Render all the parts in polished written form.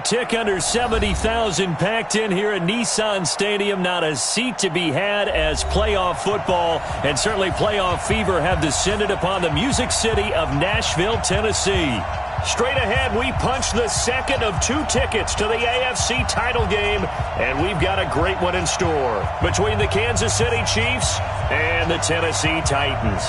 tick under 70,000 packed in here at Nissan Stadium. Not a seat to be had as playoff football and certainly playoff fever have descended upon the Music City of Nashville, Tennessee. Straight ahead, we punch the second of 2 tickets to the AFC title game, and we've got a great one in store between the Kansas City Chiefs and the Tennessee Titans.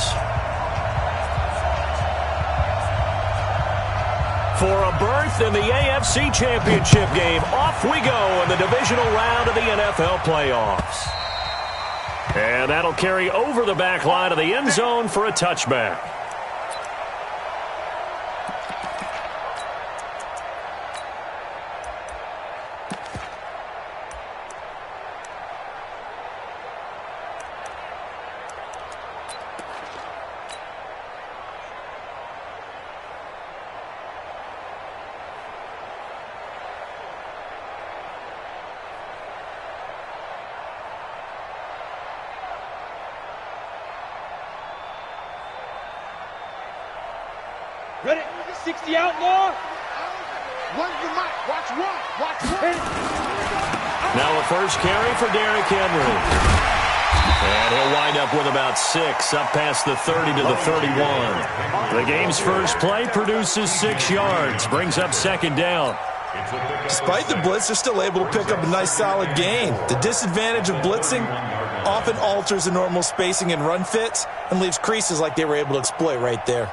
For a berth in the AFC Championship game, off we go in the divisional round of the NFL playoffs. And that'll carry over the back line of the end zone for a touchback. Ready? 60 outlaw. One to the mic. Watch one. Watch one. Now a first carry for Derrick Henry. And he'll wind up with about 6 up past the 30 to the 31. The game's first play produces 6 yards. Brings up second down. Despite the blitz, they're still able to pick up a nice solid gain. The disadvantage of blitzing often alters the normal spacing and run fits and leaves creases like they were able to exploit right there.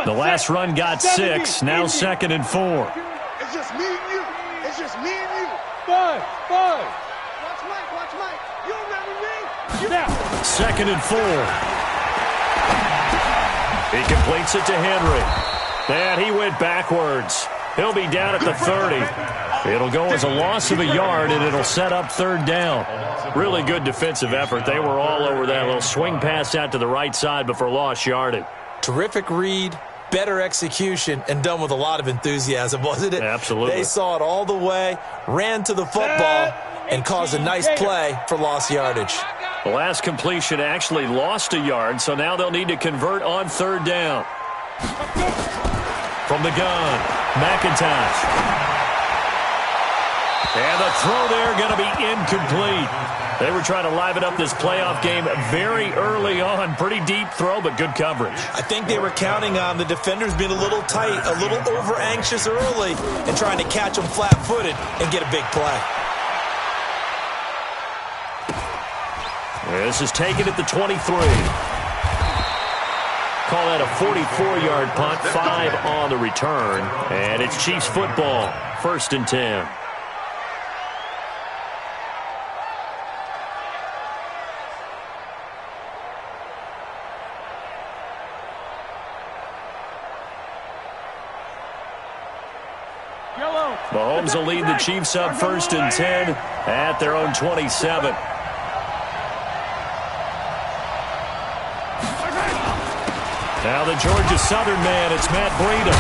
The last run got 6, now second and 4. It's just me and you. It's just me and you. 5. Watch Mike. Watch Mike. You don't remember me? Now. Second and 4. He completes it to Henry. And he went backwards. He'll be down at the 30. It'll go as a loss of a yard, and it'll set up third down. Really good defensive effort. They were all over that little swing pass out to the right side before lost yardage. Terrific read, better execution, and done with a lot of enthusiasm, wasn't it? Absolutely. They saw it all the way, ran to the football, and caused a nice play for lost yardage. The last completion actually lost a yard, so now they'll need to convert on third down. From the gun, McIntosh. And the throw there going to be incomplete. They were trying to liven up this playoff game very early on. Pretty deep throw, but good coverage. I think they were counting on the defenders being a little tight, a little over-anxious early, and trying to catch them flat-footed and get a big play. This is taken at the 23. Call that a 44-yard punt, 5 on the return. And it's Chiefs football, 1st and 10. Mahomes will lead the Chiefs up 1st and 10 at their own 27. Now the Georgia Southern man, it's Matt Breida.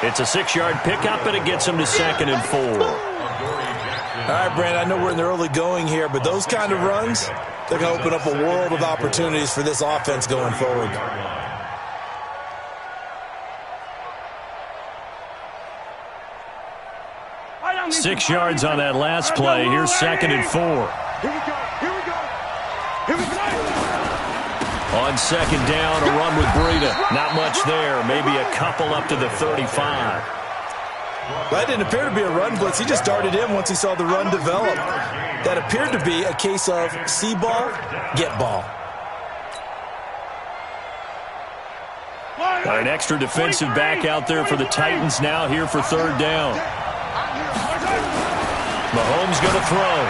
It's a 6-yard pickup, and it gets him to 2nd and 4. All right, Brandon, I know we're in the early going here, but those kind of runs, they're going to open up a world of opportunities for this offense going forward. 6 yards on that last play. Here's 2nd and 4. On 2nd down, a run with Breida. Not much there. Maybe a couple up to the 35. That didn't appear to be a run blitz. He just darted in once he saw the run develop. That appeared to be a case of see ball, get ball. Got an extra defensive back out there for the Titans now here for third down. Mahomes going to throw.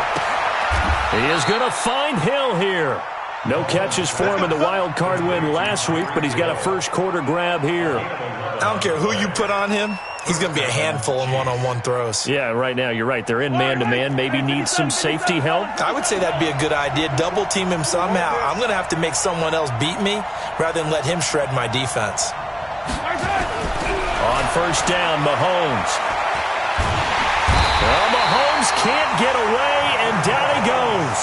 He is going to find Hill here. No catches for him in the wild card win last week, but he's got a first quarter grab here. I don't care who you put on him. He's going to be a handful in one-on-one throws. Yeah, right now you're right. They're in man-to-man. Maybe needs some safety help. I would say that'd be a good idea. Double team him somehow. I'm going to have to make someone else beat me rather than let him shred my defense. On first down, Mahomes. Well, Mahomes can't get away, and down he goes.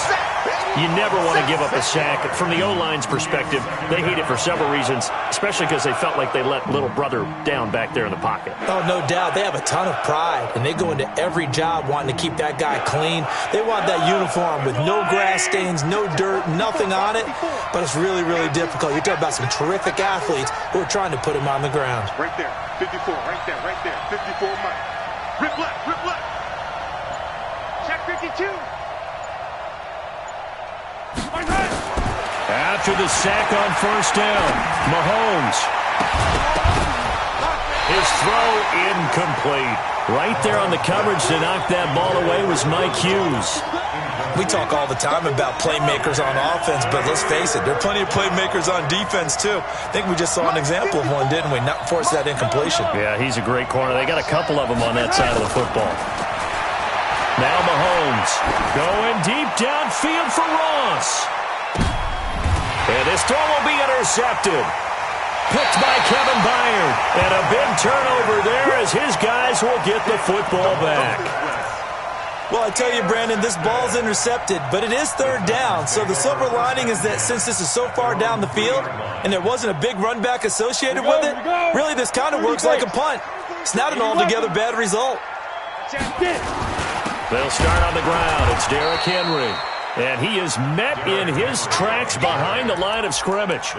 You never want to give up a sack. From the O-line's perspective, they hate it for several reasons, especially because they felt like they let little brother down back there in the pocket. Oh, no doubt. They have a ton of pride, and they go into every job wanting to keep that guy clean. They want that uniform with no grass stains, no dirt, nothing on it, but it's really, really difficult. You're talking about some terrific athletes who are trying to put him on the ground. Right there, 54, right there, 54 Mike. Rip left, rip left. Check 52. After the sack on first down, Mahomes. His throw incomplete. Right there on the coverage to knock that ball away was Mike Hughes. We talk all the time about playmakers on offense, but let's face it, there are plenty of playmakers on defense, too. I think we just saw an example of one, didn't we? Not force that incompletion. Yeah, he's a great corner. They got a couple of them on that side of the football. Now Mahomes going deep downfield for Ross. And this throw will be intercepted. Picked by Kevin Byard. And a big turnover there as his guys will get the football back. Well, I tell you, Brandon, this ball's intercepted, but it is third down. So the silver lining is that since this is so far down the field and there wasn't a big run back associated with it, really this kind of works like a punt. It's not an altogether bad result. They'll start on the ground. It's Derrick Henry. And he is met in his tracks behind the line of scrimmage.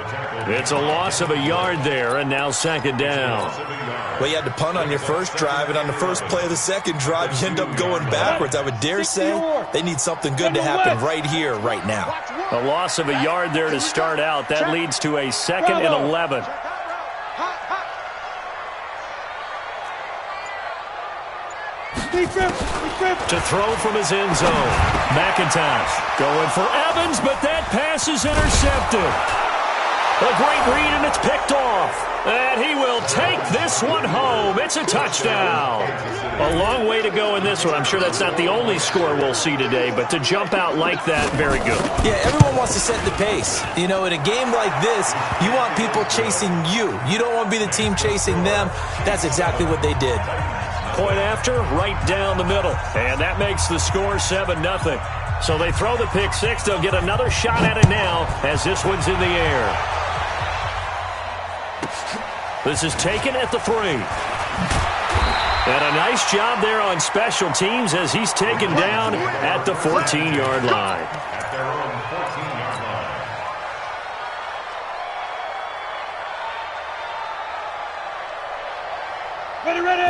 It's a loss of a yard there, and now second down. Well, you had to punt on your first drive, and on the first play of the second drive, you end up going backwards. I would dare say they need something good to happen right here, right now. A loss of a yard there to start out. That leads to a 2nd and 11. To throw from his end zone. McIntosh going for Evans, but that pass is intercepted. A great read, and it's picked off. And he will take this one home. It's a touchdown. A long way to go in this one. I'm sure that's not the only score we'll see today, but to jump out like that, very good. Yeah, everyone wants to set the pace. You know, in a game like this, you want people chasing you. You don't want to be the team chasing them. That's exactly what they did. Point after, right down the middle. And that makes the score 7-0. So they throw the pick six. They'll get another shot at it now as this one's in the air. This is taken at the 3. And a nice job there on special teams as he's taken down at the 14-yard line.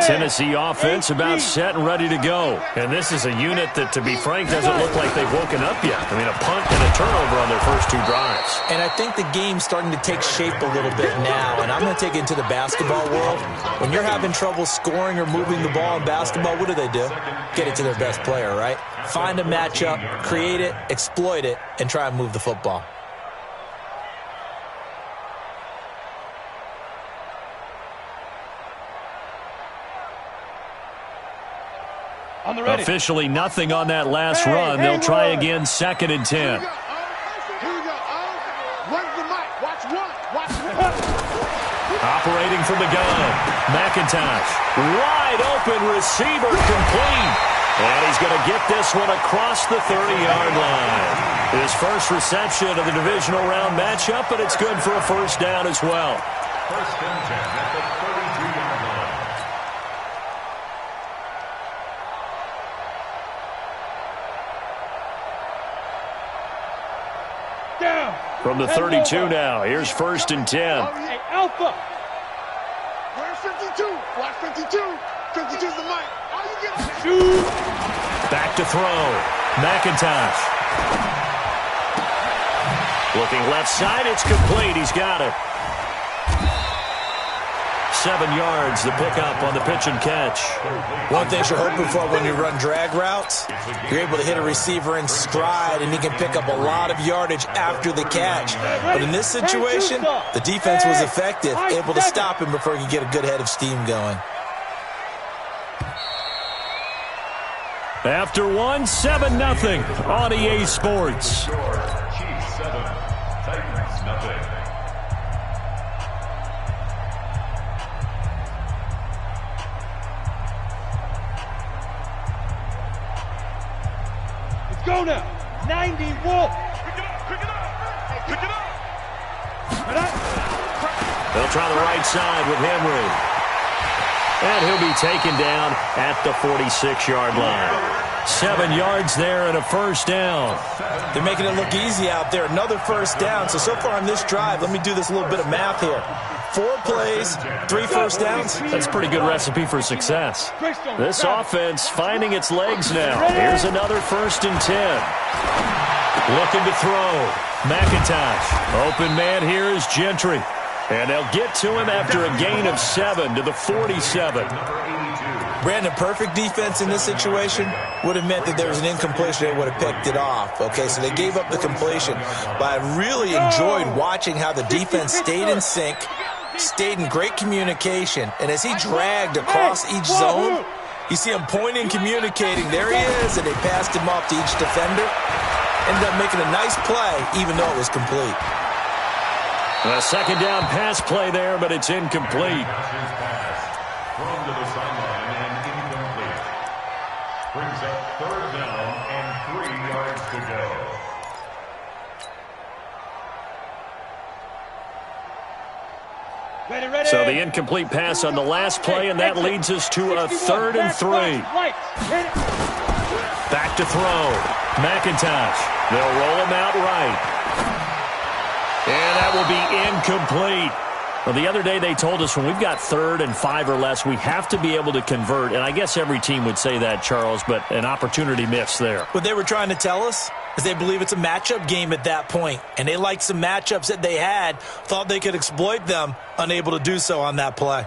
Tennessee offense about set and ready to go. And this is a unit that, to be frank, doesn't look like they've woken up yet. I mean, a punt and a turnover on their first 2 drives. And I think the game's starting to take shape a little bit now. And I'm going to take it into the basketball world. When you're having trouble scoring or moving the ball in basketball, what do? Get it to their best player, right? Find a matchup, create it, exploit it, and try and move the football. Officially nothing on that last run. They'll try again, 2nd and 10. Here we go. Where's the mic? Watch one. Operating from the gun. McIntosh. Wide open receiver, complete. And he's going to get this one across the 30-yard line. His first reception of the divisional round matchup, but it's good for a first down as well. First and 10 at the 32-yard line. From the 32 now, here's 1st and 10. Hey, Alpha. Where's 52? Watch 52. 52's the mic. All you get is Shoot. Back to throw. McIntosh. Looking left side, it's complete. He's got it. 7 yards, the pickup on the pitch and catch. One thing you're hoping for when you run drag routes, you're able to hit a receiver in stride, and he can pick up a lot of yardage after the catch. But in this situation, the defense was effective, able to stop him before he could get a good head of steam going. After 7-0 on EA Sports. Chiefs 7, Titans nothing. Go now. 90, Wolf. Pick it up. Pick it up. They'll try the right side with Henry. And he'll be taken down at the 46-yard line. 7 yards there and a first down. They're making it look easy out there. Another first down. So far on this drive, let me do this little bit of math here. 4 plays, 3 first downs. That's a pretty good recipe for success. This offense finding its legs now. Here's another 1st and 10. Looking to throw. McIntosh. Open man here is Gentry. And they'll get to him after a gain of 7 to the 47. Brandon, perfect defense in this situation would have meant that there was an incompletion. They would have picked it off. Okay, so they gave up the completion. But I really enjoyed watching how the defense stayed in sync, stayed in great communication. And as he dragged across each zone, you see him pointing, communicating. There he is, and they passed him off to each defender. Ended up making a nice play, even though it was complete. A second down pass play there, but it's incomplete. Thrown to the sideline and incomplete. Brings up 3rd down and 3 yards to go. Ready. So the incomplete pass on the last play, and that leads us to a 3rd and 3. Back to throw. McIntosh. They'll roll him out right. And that will be incomplete. Well, the other day they told us when we've got 3rd and 5 or less, we have to be able to convert. And I guess every team would say that, Charles, but an opportunity missed there. What they were trying to tell us is they believe it's a matchup game at that point. And they liked some matchups that they had, thought they could exploit them, unable to do so on that play.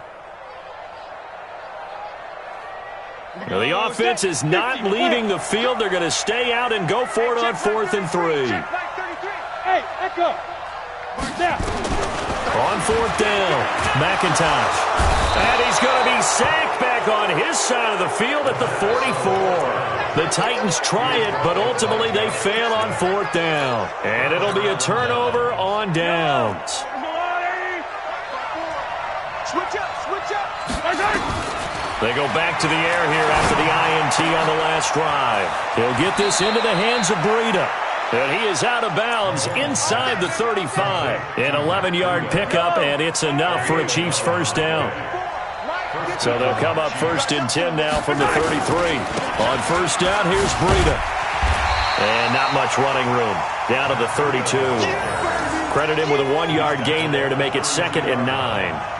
Now, the offense is not leaving the field. They're going to stay out and go for it on 4th and 3. Hey, echo. Now. On 4th down, McIntosh. And he's going to be sacked back on his side of the field at the 44. The Titans try it, but ultimately they fail on 4th down. And it'll be a turnover on downs. Switch up. They go back to the air here after the INT on the last drive. He'll get this into the hands of Breida. And he is out of bounds inside the 35. An 11-yard pickup, and it's enough for a Chiefs first down. So they'll come up 1st and 10 now from the 33. On 1st down, here's Breida. And not much running room. Down to the 32. Credit him with a 1-yard gain there to make it 2nd and 9.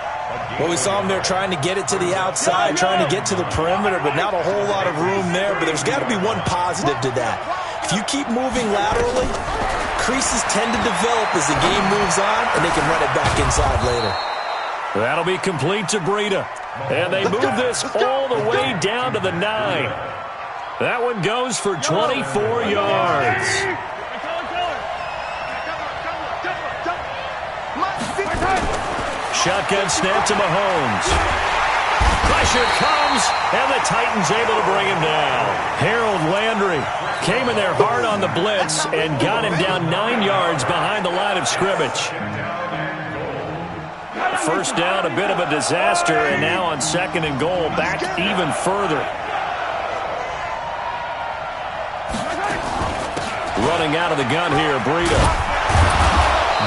Well, we saw him there trying to get it to the outside, trying to get to the perimeter, but not a whole lot of room there. But there's got to be one positive to that. If you keep moving laterally, creases tend to develop as the game moves on, and they can run it back inside later. That'll be complete to Breida. And they move this all the way down to the 9. That one goes for 24 yards. Shotgun snap to Mahomes. Pressure comes, and the Titans able to bring him down. Harold Landry came in there hard on the blitz and got him down 9 yards behind the line of scrimmage. First down, a bit of a disaster, and now on 2nd and goal, back even further. Running out of the gun here, Breida.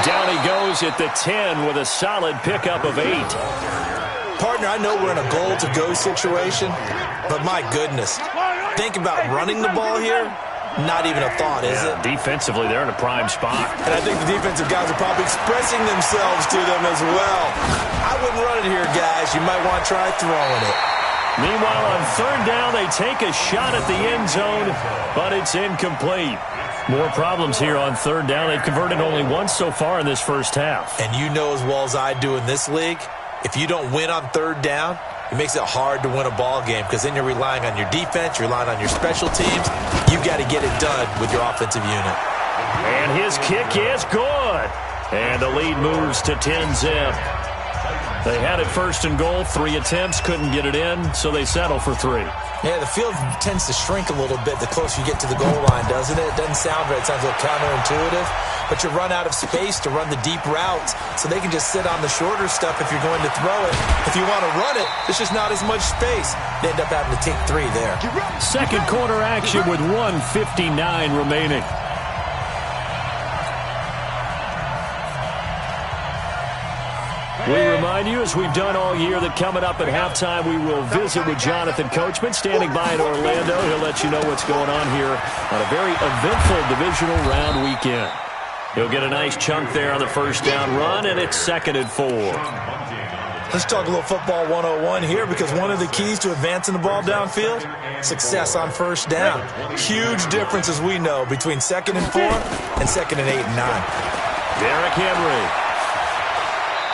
Down he goes at the 10 with a solid pickup of 8. Partner, I know we're in a goal-to-go situation, but my goodness, think about running the ball here. Not even a thought, is it? Defensively, they're in a prime spot. And I think the defensive guys are probably expressing themselves to them as well. I wouldn't run it here, guys. You might want to try throwing it. Meanwhile, on 3rd down, they take a shot at the end zone, but it's incomplete. More problems here on 3rd down. They've converted only once so far in this first half. And you know as well as I do in this league, if you don't win on 3rd down, it makes it hard to win a ball game because then you're relying on your defense, you're relying on your special teams. You've got to get it done with your offensive unit. And his kick is good. And the lead moves to 10-zip. They had it 1st and goal, 3 attempts, couldn't get it in, so they settle for 3. Yeah, the field tends to shrink a little bit the closer you get to the goal line, doesn't it? It doesn't sound right. It sounds a little counterintuitive. But you run out of space to run the deep routes, so they can just sit on the shorter stuff if you're going to throw it. If you want to run it, there's just not as much space. They end up having to take 3 there. Second quarter action with 1:59 remaining. We remind you, as we've done all year, that coming up at halftime, we will visit with Jonathan Coachman, standing by in Orlando. He'll let you know what's going on here on a very eventful divisional round weekend. He'll get a nice chunk there on the first down run, and it's 2nd and 4. Let's talk a little football 101 here, because one of the keys to advancing the ball downfield, success on first down. Huge difference, as we know, between 2nd and 4 and 2nd and 8 and 9. Derrick Henry.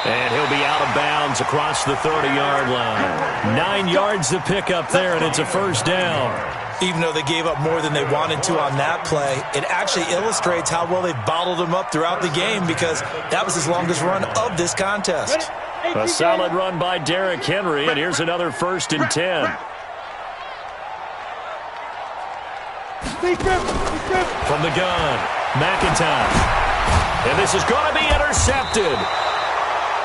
And he'll be out of bounds across the 30-yard line. 9 yards to pick up there, and it's a first down. Even though they gave up more than they wanted to on that play, it actually illustrates how well they bottled him up throughout the game, because that was his longest run of this contest. A solid run by Derrick Henry, and here's another 1st and 10. From the gun, McIntosh. And this is going to be intercepted.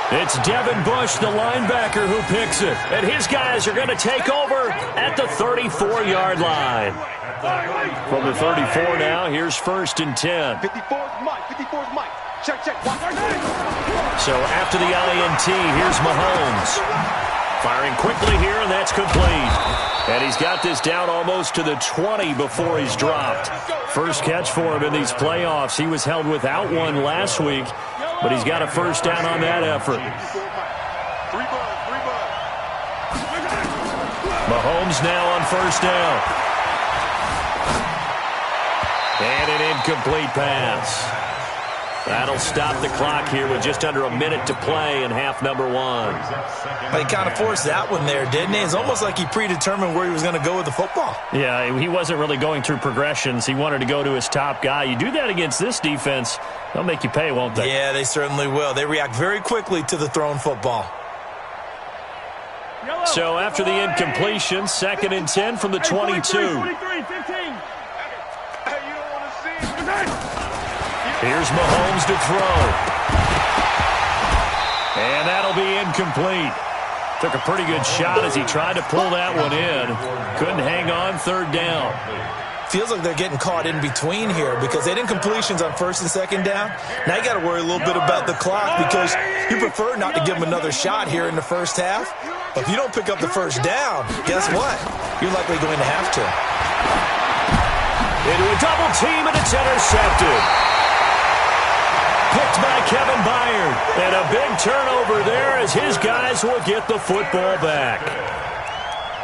It's Devin Bush, the linebacker, who picks it. And his guys are going to take over at the 34-yard line. From the 34 now, here's 1st and 10. 54's Mike. 54's Mike. Check, check. So after the INT, here's Mahomes. Firing quickly here, and that's complete. And he's got this down almost to the 20 before he's dropped. First catch for him in these playoffs. He was held without one last week, but he's got a first down on that effort. Mahomes now on first down. And an incomplete pass. That'll stop the clock here with just under a minute to play in half number 1. He kind of forced that one there, didn't he? It's almost like he predetermined where he was going to go with the football. Yeah, he wasn't really going through progressions. He wanted to go to his top guy. You do that against this defense, they'll make you pay, won't they? Yeah, they certainly will. They react very quickly to the thrown football. So after the incompletion, 2nd and 10 from the 22. 23, 15. Here's Mahomes to throw. And that'll be incomplete. Took a pretty good shot as he tried to pull that one in. Couldn't hang on, 3rd down. Feels like they're getting caught in between here, because they had incompletions on 1st and 2nd down. Now you got to worry a little bit about the clock, because you prefer not to give them another shot here in the first half. But if you don't pick up the first down, guess what? You're likely going to have to. Into a double team, and it's intercepted. Picked by Kevin Byard. And a big turnover there as his guys will get the football back.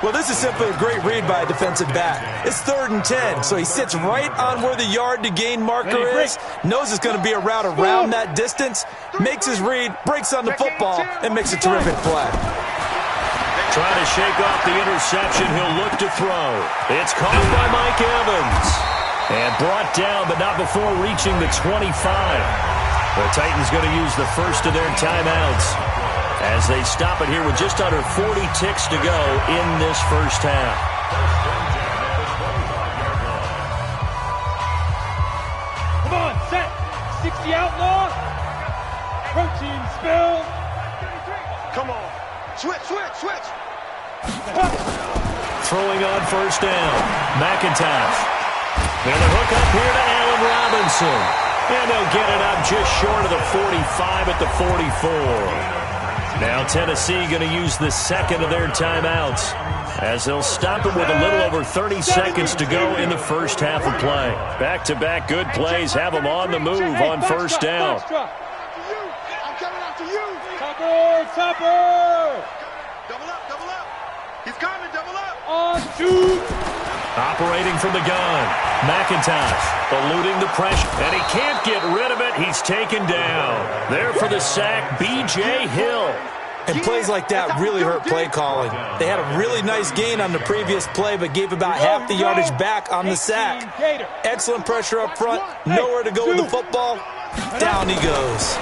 Well, this is simply a great read by a defensive back. It's 3rd and 10, so he sits right on where the yard-to-gain marker is, knows it's going to be a route around that distance, makes his read, breaks on the football, and makes a terrific play. Trying to shake off the interception, he'll look to throw. It's caught by Mike Evans. And brought down, but not before reaching the 25. The Titans going to use the first of their timeouts as they stop it here with just under 40 ticks to go in this first half. Come on, set. 60 outlaw. Protein spill. Come on. Switch, switch, switch. Throwing on first down. McIntosh. And the hook up here to Allen Robinson. And they'll get it up just short of the 45 at the 44. Now Tennessee going to use the second of their timeouts as they'll stop it with a little over 30 seconds to go in the first half of play. Back-to-back good plays have them on the move on first down. I'm coming after you. Topper. Double up, double up. He's coming, double up. On 2. Operating from the gun, McIntosh eluding the pressure, and he can't get rid of it. He's taken down. There for the sack, B.J. Hill. And plays like that really hurt play calling. They had a really nice gain on the previous play, but gave about half the yardage back on the sack. Excellent pressure up front, nowhere to go with the football. Down he goes.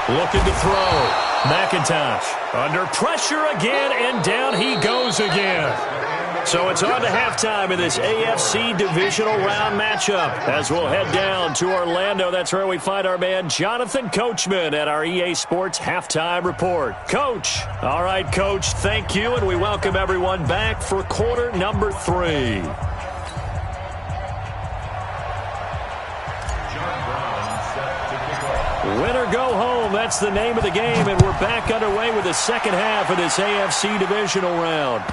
Looking to throw. McIntosh under pressure again, and down he goes again. So it's on to halftime in this AFC divisional round matchup as we'll head down to Orlando. That's where we find our man Jonathan Coachman at our EA Sports Halftime Report. Coach. All right, Coach, thank you, and we welcome everyone back for quarter number 3. Win or go home, that's the name of the game, and we're back underway with the second half of this AFC divisional round.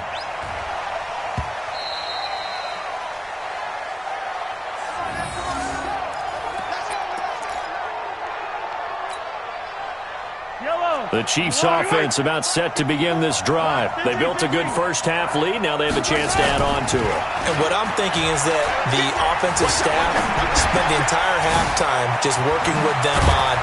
The Chiefs offense about set to begin this drive. They built a good first half lead. Now they have a chance to add on to it. And what I'm thinking is that the offensive staff spent the entire halftime just working with them on,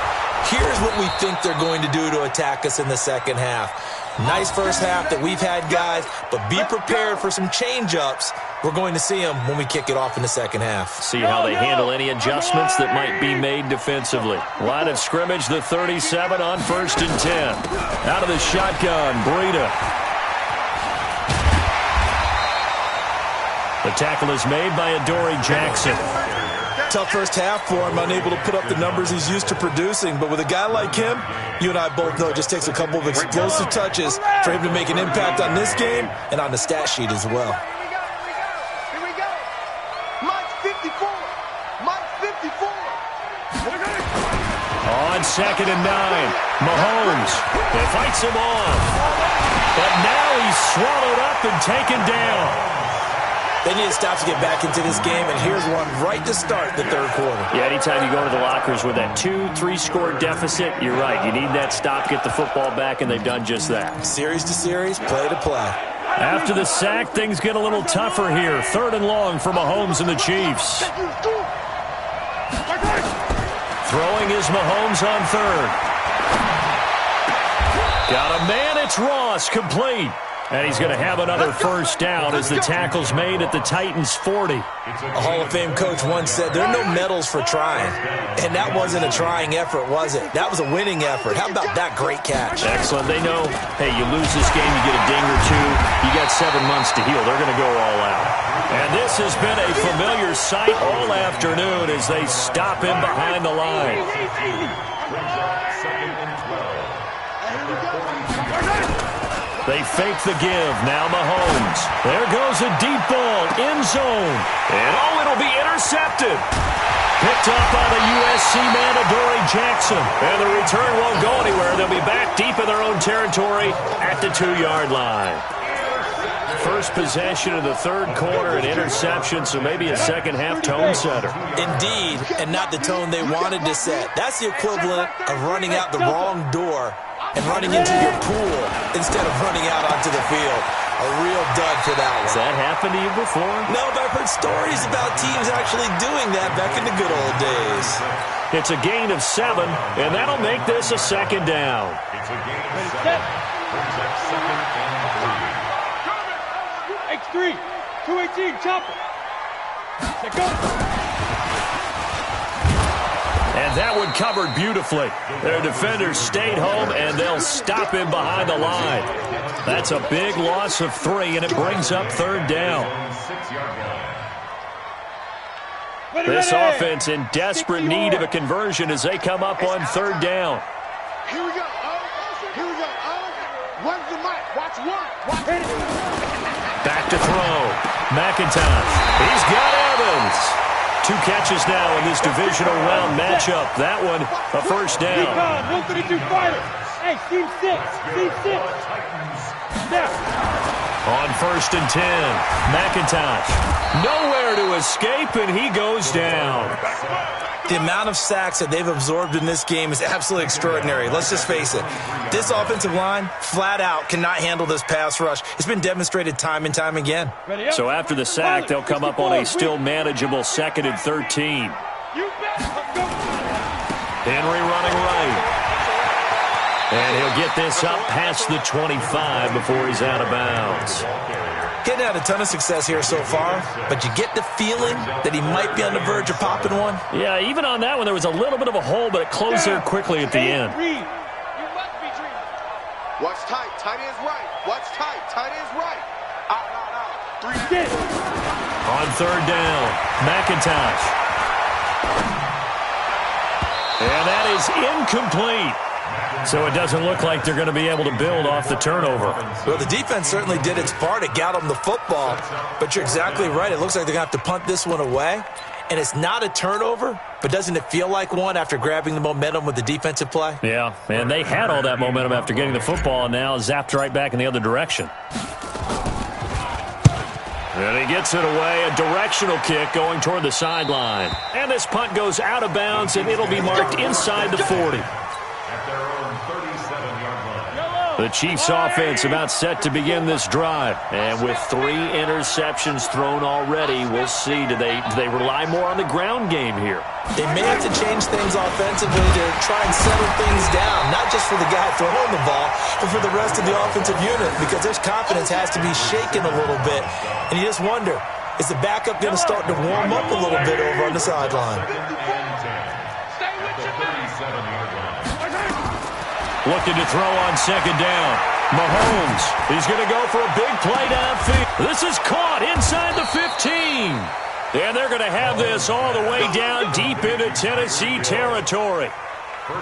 here's what we think they're going to do to attack us in the second half. Nice first half that we've had, guys, but be prepared for some change-ups. We're going to see them when we kick it off in the second half. See how they handle any adjustments that might be made defensively. Line of scrimmage, the 37 on 1st and 10. Out of the shotgun, Breida. The tackle is made by Adoree Jackson. Tough first half for him, unable to put up the numbers he's used to producing. But with a guy like him, you and I both know it just takes a couple of explosive touches for him to make an impact on this game and on the stat sheet as well. Here we go. Mike's 54. Mike's 54. On 2nd and 9, Mahomes. He fights him off. But now he's swallowed up and taken down. They need to stop to get back into this game, and here's one right to start the third quarter. Yeah, anytime you go to the lockers with that 2-3 score deficit, you're right. You need that stop, get the football back, and they've done just that. Series to series, play to play. After the sack, things get a little tougher here. 3rd and long for Mahomes and the Chiefs. Throwing is Mahomes on 3rd. Got a man, it's Ross, complete. And he's going to have another first down as the tackle's made at the Titans' 40. A Hall of Fame coach once said, there are no medals for trying. And that wasn't a trying effort, was it? That was a winning effort. How about that great catch? Excellent. They know, hey, you lose this game, you get a ding or two. You got 7 months to heal. They're going to go all out. And this has been a familiar sight all afternoon as they stop him behind the line. They fake the give. Now Mahomes. There goes a deep ball. End zone. And oh, it'll be intercepted. Picked up by the USC man, Adoree Jackson. And the return won't go anywhere. They'll be back deep in their own territory at the 2-yard line. First possession of the third quarter, an interception, so maybe a second half tone setter. Indeed, and not the tone they wanted to set. That's the equivalent of running out the wrong door and running into your pool instead of running out onto the field. A real dud for that one. Has that happened to you before? No, but I've heard stories about teams actually doing that back in the good old days. It's a gain of 7, and that'll make this a 2nd down. It's a gain of 7. Brings up 2nd and 3. X3, 218, chopper. Set go. And that one covered beautifully. Their defenders stayed home, and they'll stop him behind the line. That's a big loss of 3, and it brings up 3rd down. This offense in desperate need of a conversion as they come up on 3rd down. Here we go. Here we go. One's the mic. Watch one. Watch it. Back to throw. McIntosh. He's got Evans. 2 catches now in this divisional round matchup. That one, a first down. 132 fighters. Hey, team 6. Team 6. Now. On 1st and 10, McIntosh. Nowhere to escape, and he goes down. The amount of sacks that they've absorbed in this game is absolutely extraordinary. Let's just face it. This offensive line, flat out, cannot handle this pass rush. It's been demonstrated time and time again. So after the sack, they'll come up on a still manageable 2nd and 13. Henry running right. And he'll get this up past the 25 before he's out of bounds. Getting had a ton of success here so far, but you get the feeling that he might be on the verge of popping one. Yeah, even on that one, there was a little bit of a hole, but it closed there quickly at the end. Watch tight. Tight ends right. Watch tight. Tight ends right. Out. 3. On 3rd down, McIntosh. And that is incomplete. So it doesn't look like they're going to be able to build off the turnover. Well, the defense certainly did its part to get them the football, but you're exactly right. It looks like they're going to have to punt this one away. and it's not a turnover, but doesn't it feel like one after grabbing the momentum with the defensive play? Yeah, and they had all that momentum after getting the football, and now zapped right back in the other direction. And he gets it away, a directional kick going toward the sideline. And this punt goes out of bounds, and it'll be marked inside the 40. The Chiefs' offense about set to begin this drive. And with 3 interceptions thrown already, we'll see. Do they rely more on the ground game here? They may have to change things offensively to try and settle things down, not just for the guy throwing the ball, but for the rest of the offensive unit, because their confidence has to be shaken a little bit. And you just wonder, is the backup going to start to warm up a little bit over on the sideline? Looking to throw on second down. Mahomes is going to go for a big play downfield. This is caught inside the 15. And they're going to have this all the way down deep into Tennessee territory.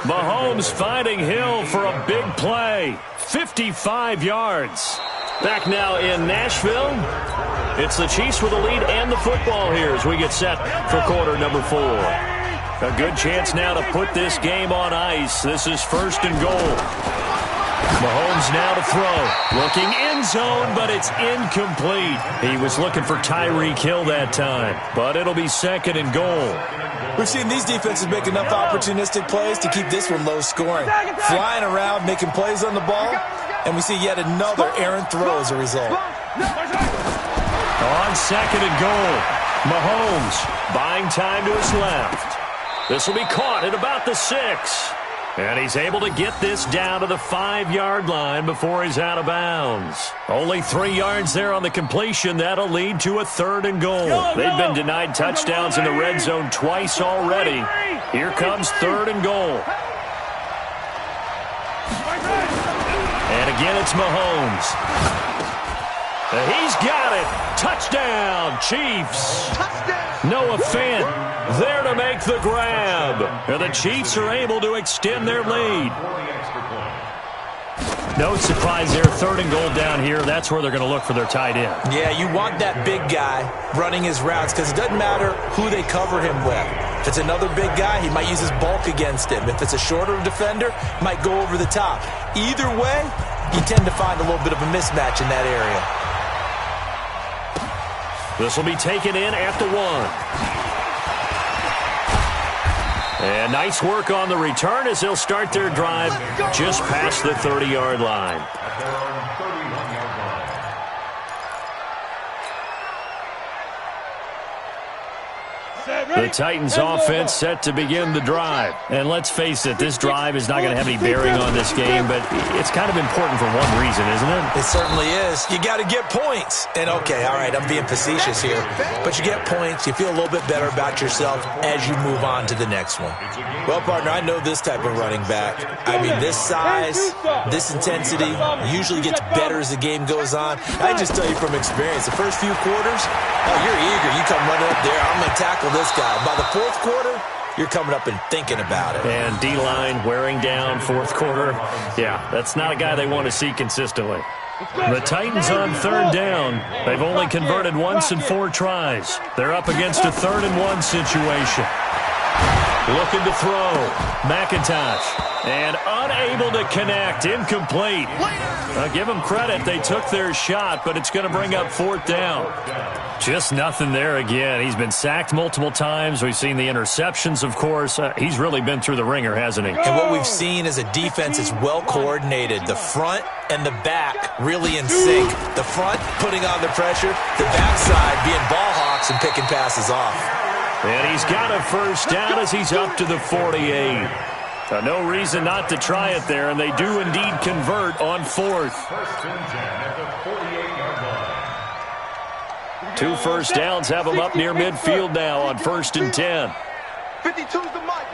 Mahomes finding Hill for a big play. 55 yards. Back now in Nashville. It's the Chiefs with the lead and the football here as we get set for quarter number 4. A good chance now to put this game on ice. This is first and goal. Mahomes now to throw. Looking end zone, but it's incomplete. He was looking for Tyreek Hill that time, but it'll be second and goal. We've seen these defenses make enough opportunistic plays to keep this one low scoring. Flying around, making plays on the ball, and we see yet another errant throw as a result. On second and goal, Mahomes buying time to his left. This will be caught at about the 6. And he's able to get this down to the 5-yard line before he's out of bounds. Only 3 yards there on the completion. That'll lead to a third and goal. They've been denied touchdowns in the red zone twice already. Here comes third and goal. And again, it's Mahomes. He's got it. Touchdown, Chiefs. Noah Fant there to make the grab. And the Chiefs are able to extend their lead. No surprise there, third and goal down here. That's where they're going to look for their tight end. Yeah, you want that big guy running his routes because it doesn't matter who they cover him with. If it's another big guy, he might use his bulk against him. If it's a shorter defender, might go over the top. Either way, you tend to find a little bit of a mismatch in that area. This will be taken in at the 1. And nice work on the return as they'll start their drive just past the 30-yard line. The Titans offense set to begin the drive. And let's face it, this drive is not going to have any bearing on this game, but it's kind of important for one reason, isn't it? It certainly is. You got to get points. And okay, all right, I'm being facetious here, but you get points, you feel a little bit better about yourself as you move on to the next one. Well, partner, I know this type of running back. I mean, this size, this intensity usually gets better as the game goes on. I just tell you from experience, the first few quarters, oh, you're eager. You come running up there, I'm going to tackle this guy. By the fourth quarter, you're coming up and thinking about it. And D-line wearing down fourth quarter. Yeah, that's not a guy they want to see consistently. The Titans on third down. They've only converted once in 4 tries. They're up against a 3rd and 1 situation. Looking to throw. McIntosh. And unable to connect. Incomplete. I'll give them credit. They took their shot, but it's going to bring up 4th down. Just nothing there again. He's been sacked multiple times. We've seen the interceptions, of course. He's really been through the ringer, hasn't he? And what we've seen is a defense that's well coordinated. The front and the back really in sync. The front putting on the pressure. The backside being ball hawks and picking passes off. And he's got a first down as he's up to the 48. No reason not to try it there, and they do indeed convert on 4th. 2 first downs have them up near midfield now on 1st and 10. 52's the mic.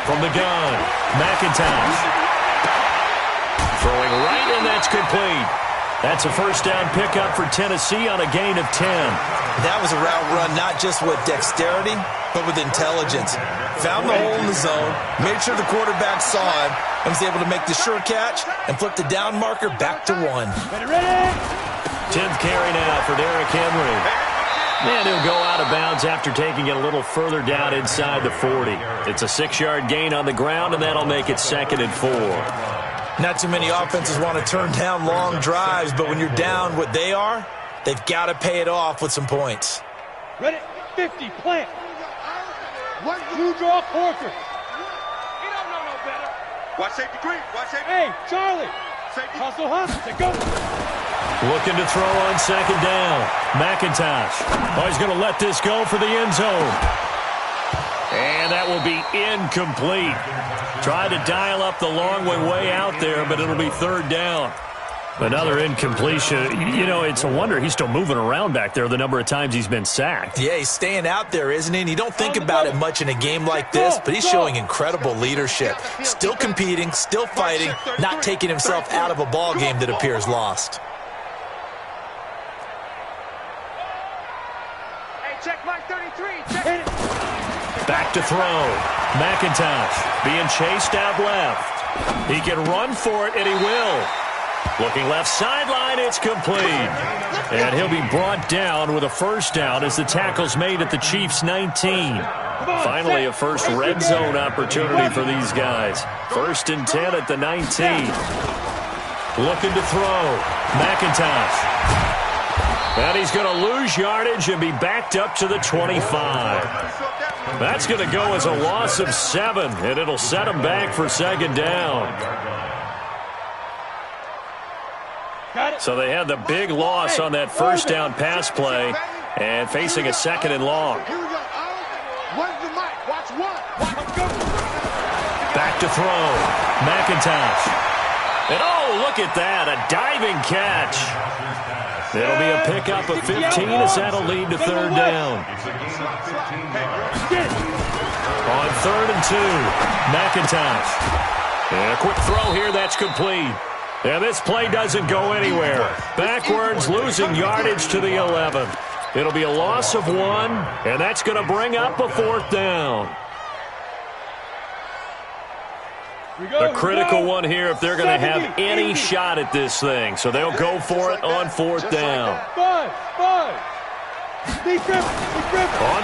From the gun, McIntosh. Throwing right, and that's complete. That's a first down pickup for Tennessee on a gain of 10. That was a route run not just with dexterity, but with intelligence. Found the hole in the zone, made sure the quarterback saw him, and was able to make the sure catch and flip the down marker back to 1. 10th carry now for Derrick Henry. And he'll go out of bounds after taking it a little further down inside the 40. It's a 6-yard gain on the ground, and that'll make it 2nd and 4. Not too many offenses want to turn down long drives, but when you're down what they are, they've got to pay it off with some points. Ready? 50, plant. Two draw quarter. He don't know no better. Watch safety green. Watch safety. Hey, Charlie. Safety. Hustle. Say go. Looking to throw on 2nd down. McIntosh. Oh, he's going to let this go for the end zone. And that will be incomplete. Tried to dial up the long way out there, but it'll be 3rd down. Another incompletion. You know, it's a wonder he's still moving around back there the number of times he's been sacked. Yeah, he's staying out there, isn't he? And you don't think about it much in a game like this, but he's showing incredible leadership. Still competing, still fighting, not taking himself out of a ball game that appears lost. Hey, check my 33. Check it. Back to throw. McIntosh being chased out left. He can run for it, and he will. Looking left sideline, it's complete. And he'll be brought down with a 1st down as the tackle's made at the Chiefs' 19. Finally, a first red zone opportunity for these guys. 1st and 10 at the 19. Looking to throw. McIntosh. And he's going to lose yardage and be backed up to the 25. That's going to go as a loss of 7, and it'll set him back for 2nd down. So they had the big loss on that 1st down pass play and facing a 2nd and long. Back to throw. McIntosh. And oh, look at that, a diving catch. It'll be a pickup of 15 as that'll lead to 3rd down. On 3rd and 2, McIntosh. And a quick throw here, that's complete. And this play doesn't go anywhere. Backwards, losing yardage to the 11. It'll be a loss of 1, and that's going to bring up a 4th down. A critical one here if they're going to have any shot at this thing. So they'll go for it on 4th down. On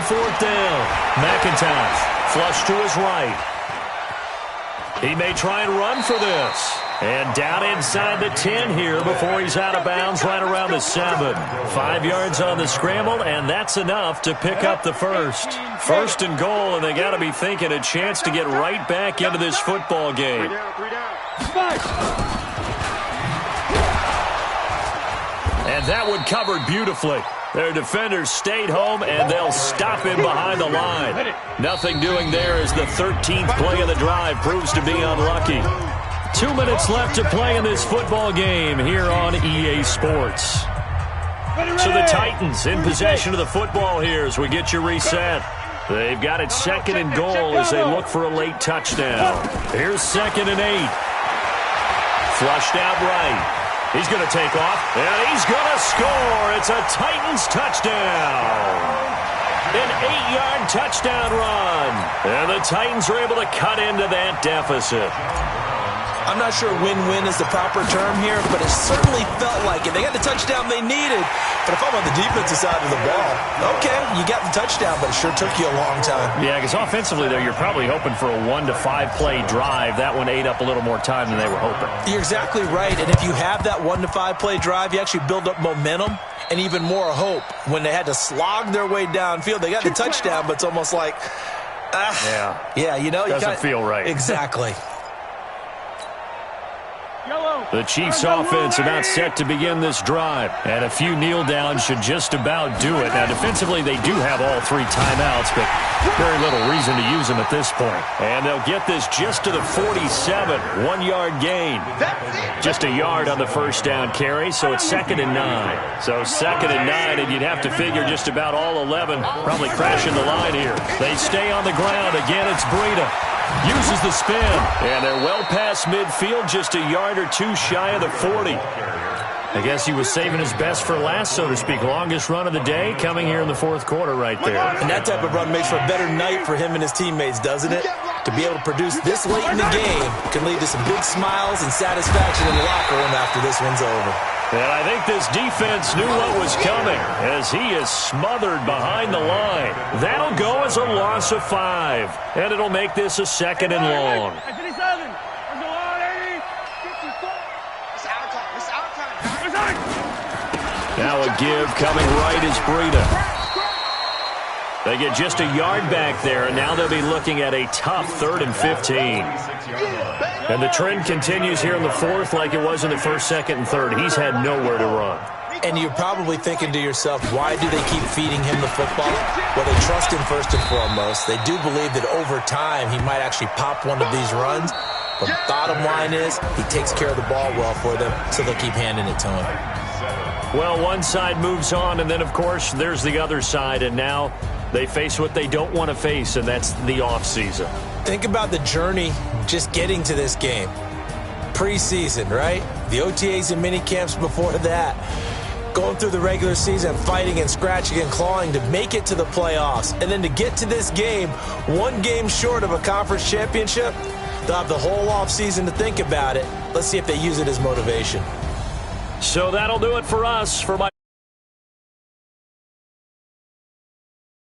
4th down, McIntosh flush to his right. He may try and run for this. And down inside the 10 here before he's out of bounds right around the 7. 5 yards on the scramble, and that's enough to pick up the 1st. 1st and goal, and they got to be thinking a chance to get right back into this football game. And that one covered beautifully. Their defenders stayed home, and they'll stop him behind the line. Nothing doing there as the 13th play of the drive proves to be unlucky. 2 minutes left to play in this football game here on EA Sports. So the Titans in possession of the football here as we get you reset. They've got it 2nd and goal as they look for a late touchdown. Here's 2nd and 8. Flushed out right. He's going to take off, and he's going to score. It's a Titans touchdown. An 8-yard touchdown run. And the Titans are able to cut into that deficit. I'm not sure win-win is the proper term here, but it certainly felt like it. They got the touchdown they needed, but if I'm on the defensive side of the ball, okay, you got the touchdown, but it sure took you a long time. Yeah, because offensively, though, you're probably hoping for a 1 to 5 play drive. That one ate up a little more time than they were hoping. You're exactly right, and if you have that 1 to 5 play drive, you actually build up momentum and even more hope. When they had to slog their way downfield, they got the touchdown, but it's almost like, yeah, you know, doesn't feel right. Exactly. The Chiefs offense about set to begin this drive. And a few kneel downs should just about do it. Now, defensively, they do have all 3 timeouts, but very little reason to use them at this point. And they'll get this just to the 47. 1-yard gain. Just a yard on the 1st down carry, so it's 2nd and 9. So 2nd and 9, and you'd have to figure just about all 11 probably crashing the line here. They stay on the ground. Again, it's Breida. Uses the spin, and they're well past midfield, just a yard or 2 shy of the 40. I guess he was saving his best for last, so to speak. Longest run of the day coming here in the fourth quarter right there. And that type of run makes for a better night for him and his teammates, doesn't it? To be able to produce this late in the game can lead to some big smiles and satisfaction in the locker room after this one's over. And I think this defense knew what was coming as he is smothered behind the line. That'll go as a loss of 5, and it'll make this a 2nd and long. Now a give coming right is Breida. They get just a yard back there, and now they'll be looking at a tough 3rd and 15. And the trend continues here in the fourth like it was in the first, second, and third. He's had nowhere to run. And you're probably thinking to yourself, why do they keep feeding him the football? Well, they trust him first and foremost. They do believe that over time he might actually pop one of these runs. But the bottom line is he takes care of the ball well for them, so they'll keep handing it to him. Well, one side moves on, and then, of course, there's the other side, and now they face what they don't want to face, and that's the offseason. Think about the journey just getting to this game. Preseason, right? The OTAs and mini camps before that. Going through the regular season, fighting and scratching and clawing to make it to the playoffs. And then to get to this game, one game short of a conference championship, they'll have the whole offseason to think about it. Let's see if they use it as motivation. So that'll do it for us. For my